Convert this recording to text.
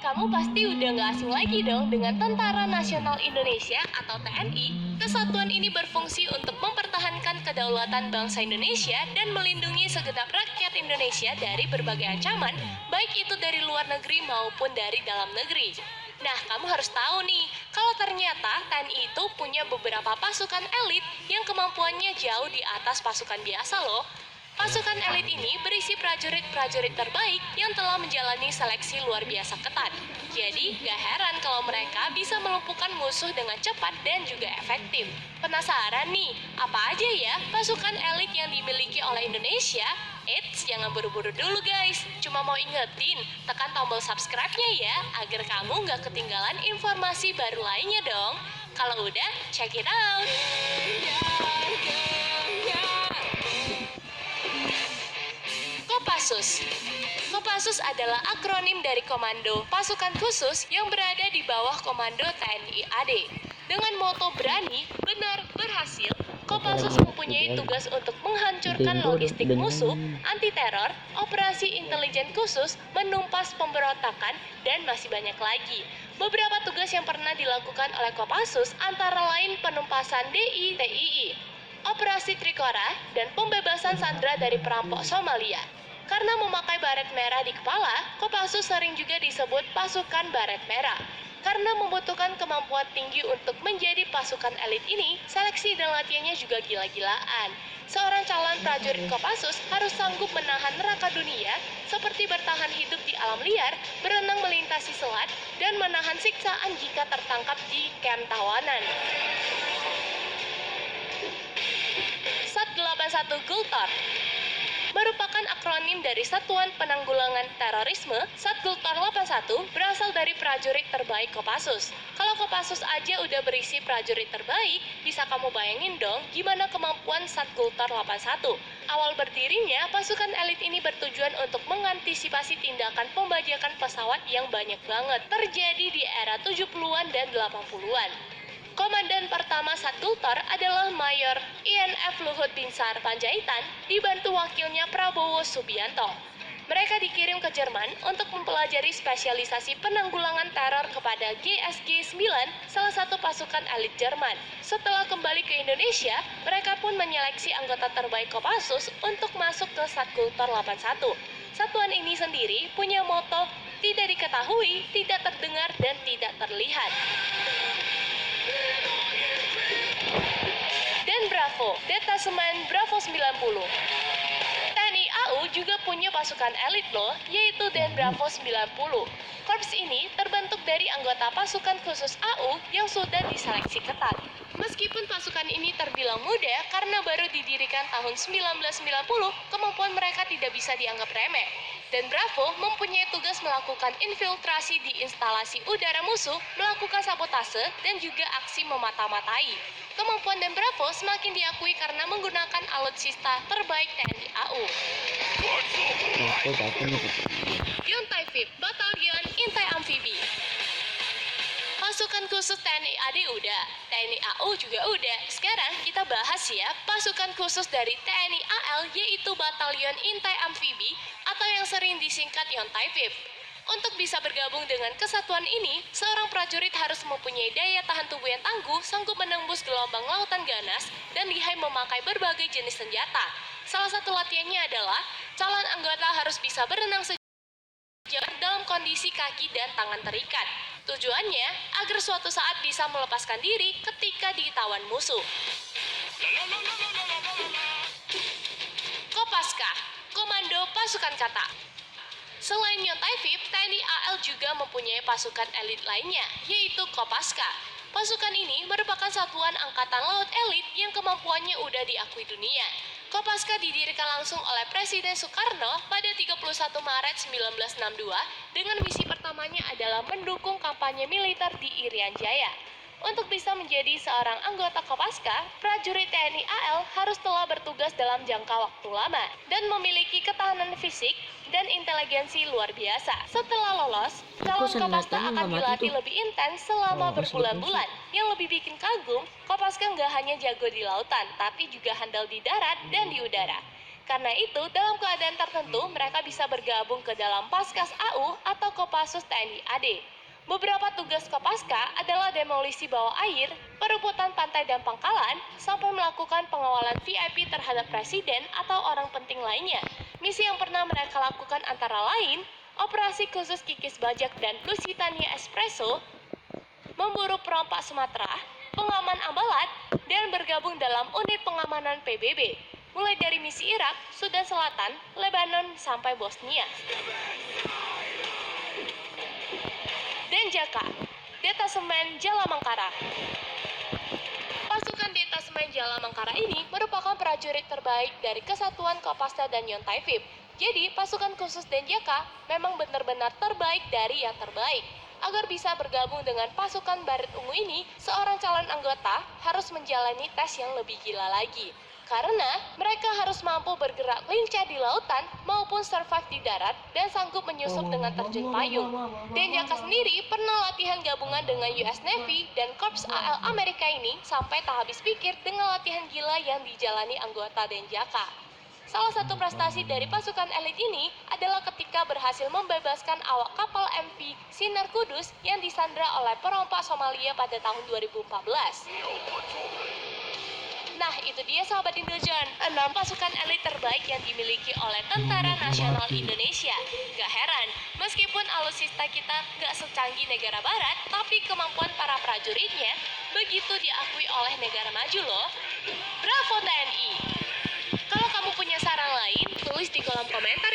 Kamu pasti udah nggak asing lagi dong dengan Tentara Nasional Indonesia atau TNI. Kesatuan ini berfungsi untuk mempertahankan kedaulatan bangsa Indonesia dan melindungi segenap rakyat Indonesia dari berbagai ancaman, baik itu dari luar negeri maupun dari dalam negeri. Nah, kamu harus tahu nih, kalau ternyata TNI itu punya beberapa pasukan elit yang kemampuannya jauh di atas pasukan biasa loh. Pasukan elit ini berisi prajurit-prajurit terbaik yang telah menjalani seleksi luar biasa ketat. Jadi, gak heran kalau mereka bisa melumpuhkan musuh dengan cepat dan juga efektif. Penasaran nih, apa aja ya pasukan elit yang dimiliki oleh Indonesia? Eits, jangan buru-buru dulu guys. Cuma mau ingetin, tekan tombol subscribe-nya ya, agar kamu gak ketinggalan informasi baru lainnya dong. Kalau udah, check it out! Kopassus. Kopassus adalah akronim dari Komando Pasukan Khusus yang berada di bawah Komando TNI AD. Dengan moto berani, benar, berhasil, Kopassus mempunyai tugas untuk menghancurkan logistik musuh, anti-teror, operasi intelijen khusus, menumpas pemberontakan, dan masih banyak lagi. Beberapa tugas yang pernah dilakukan oleh Kopassus antara lain penumpasan DITII, operasi Trikora, dan pembebasan sandera dari perampok Somalia. Karena memakai baret merah di kepala, Kopassus sering juga disebut pasukan baret merah. Karena membutuhkan kemampuan tinggi untuk menjadi pasukan elit ini, seleksi dan latihannya juga gila-gilaan. Seorang calon prajurit Kopassus harus sanggup menahan neraka dunia, seperti bertahan hidup di alam liar, berenang melintasi selat, dan menahan siksaan jika tertangkap di kamp tawanan. Sat 81 Gultor merupakan akronim dari Satuan Penanggulangan Terorisme. Sat Gultor 81 berasal dari prajurit terbaik Kopassus. Kalau Kopassus aja udah berisi prajurit terbaik, bisa kamu bayangin dong gimana kemampuan Sat Gultor 81. Awal berdirinya, pasukan elit ini bertujuan untuk mengantisipasi tindakan pembajakan pesawat yang banyak banget terjadi di era 70-an dan 80-an. Komandan pertama Sat Gultor adalah Mayor INF Luhut Binsar Panjaitan, dibantu wakilnya Prabowo Subianto. Mereka dikirim ke Jerman untuk mempelajari spesialisasi penanggulangan teror kepada GSG 9, salah satu pasukan elit Jerman. Setelah kembali ke Indonesia, mereka pun menyeleksi anggota terbaik Kopassus untuk masuk ke Sat Gultor 81. Satuan ini sendiri punya moto, tidak diketahui, tidak terdengar, dan tidak terlihat. Dan Bravo, Detasemen Bravo 90. TNI AU juga punya pasukan elit loh, yaitu Den Bravo 90. Korps ini terbentuk dari anggota pasukan khusus AU yang sudah diseleksi ketat. Meskipun pasukan ini terbilang muda karena baru didirikan tahun 1990, kemampuan mereka tidak bisa dianggap remeh. Dan Bravo mempunyai tugas melakukan infiltrasi di instalasi udara musuh, melakukan sabotase, dan juga aksi memata-matai. Kemampuan Dan Bravo semakin diakui karena menggunakan alutsista terbaik TNI AU. Yontai VIP, Batalion Intai Amfibi. Pasukan khusus TNI AD udah, TNI AU juga udah. Sekarang kita bahas ya pasukan khusus dari TNI AL, yaitu Batalion Intai Amfibi atau yang sering disingkat Yontai VIP. Untuk bisa bergabung dengan kesatuan ini, seorang prajurit harus mempunyai daya tahan tubuh yang tangguh, sanggup menembus gelombang lautan ganas, dan lihai memakai berbagai jenis senjata. Salah satu latihannya adalah, calon anggota harus bisa berenang sejauh dalam kondisi kaki dan tangan terikat. Tujuannya, agar suatu saat bisa melepaskan diri ketika ditawan musuh. Kopaska, Komando Pasukan Kata. Selain Yontai VIP, TNI AL juga mempunyai pasukan elit lainnya, yaitu Kopaska. Pasukan ini merupakan satuan angkatan laut elit yang kemampuannya udah diakui dunia. Kopaska didirikan langsung oleh Presiden Soekarno pada 31 Maret 1962 dengan misi pertamanya adalah mendukung kampanye militer di Irian Jaya. Untuk bisa menjadi seorang anggota Kopaska, prajurit TNI AL harus telah bertugas dalam jangka waktu lama dan memiliki ketahanan fisik dan inteligensi luar biasa. Setelah lolos, calon Kopaska akan dilatih lebih intens selama berbulan-bulan. Yang lebih bikin kagum, Kopaska nggak hanya jago di lautan, tapi juga handal di darat dan di udara. Karena itu, dalam keadaan tertentu, mereka bisa bergabung ke dalam Paskas AU atau Kopassus TNI AD. Beberapa tugas Kopaska adalah demolisi bawah air, perebutan pantai dan pangkalan, sampai melakukan pengawalan VIP terhadap presiden atau orang penting lainnya. Misi yang pernah mereka lakukan antara lain, operasi khusus Kikis Bajak dan Lusitania Espresso, memburu perompak Sumatera, pengaman Ambalat, dan bergabung dalam unit pengamanan PBB, mulai dari misi Irak, Sudan Selatan, Lebanon, sampai Bosnia. Denjaka, Detasemen Jalamangkara. Pasukan Detasemen Jalamangkara ini merupakan prajurit terbaik dari Kesatuan Kopasda dan Yontaifib. Jadi, pasukan khusus Denjaka memang benar-benar terbaik dari yang terbaik. Agar bisa bergabung dengan pasukan Baret Ungu ini, seorang calon anggota harus menjalani tes yang lebih gila lagi. Karena mereka harus mampu bergerak lincah di lautan maupun survive di darat dan sanggup menyusup dengan terjun payung. Denjaka sendiri pernah latihan gabungan dengan US Navy dan Korps AL Amerika ini sampai tak habis pikir dengan latihan gila yang dijalani anggota Denjaka. Salah satu prestasi dari pasukan elit ini adalah ketika berhasil membebaskan awak kapal MV Sinar Kudus yang disandra oleh perompak Somalia pada tahun 2014. Nah, itu dia sahabat Indojan, 6 pasukan elit terbaik yang dimiliki oleh Tentara Nasional Indonesia. Gak heran, meskipun alutsista kita gak secanggih negara barat, tapi kemampuan para prajuritnya begitu diakui oleh negara maju loh. Bravo TNI! Kalau kamu punya saran lain, tulis di kolom komentar.